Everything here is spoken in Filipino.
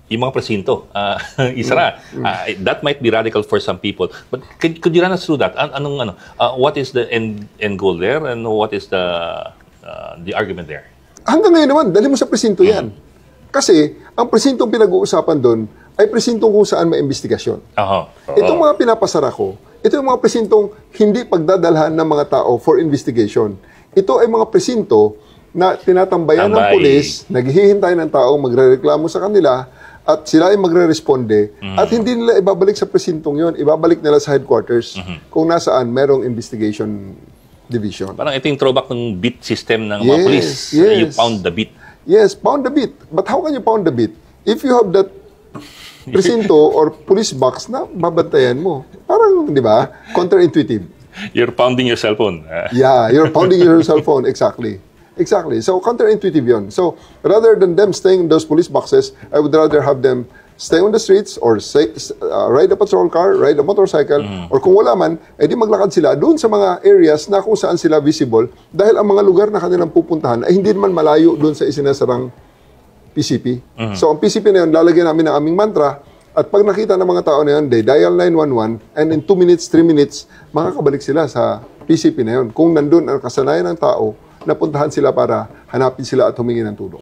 yung mga presinto, isara. That might be radical for some people. But could you run us through that? What is the end goal there, and what is the argument there? Hanggang ngayon naman, dali mo sa presinto yan. Kasi, ang presintong pinag-uusapan doon ay presintong kung saan may investigasyon. Itong mga pinapasara ko, ito yung mga presintong hindi pagdadalhan ng mga tao for investigation. Ito ay mga presinto na tinatambayan ng pulis, naghihintay ng tao, magrereklamo sa kanila, at sila ay magre-responde, at hindi nila ibabalik sa presintong yon, ibabalik nila sa headquarters kung nasaan merong investigation division. Parang ito yung throwback ng beat system ng mga police. You pound the beat. Yes, pound the beat. But how can you pound the beat? If you have that presinto or police box na babantayan mo, parang, di ba, counterintuitive. You're pounding your cellphone. Yeah, you're pounding your cell phone, exactly. Exactly. So, counterintuitive yun. So, rather than them staying in those police boxes, I would rather have them stay on the streets or ride a patrol car, ride a motorcycle, or kung wala man, edi maglakad sila doon sa mga areas na kung saan sila visible dahil ang mga lugar na kanilang pupuntahan ay hindi naman malayo doon sa isinasarang PCP. So, ang PCP na yun, lalagyan namin ng aming mantra at pag nakita ng mga tao na yun, they dial 911 and in 2 minutes, 3 minutes, makakabalik sila sa PCP na yun. Kung nandun ang kasanayan ng tao, napuntahan sila para hanapin sila at humingi ng tulong.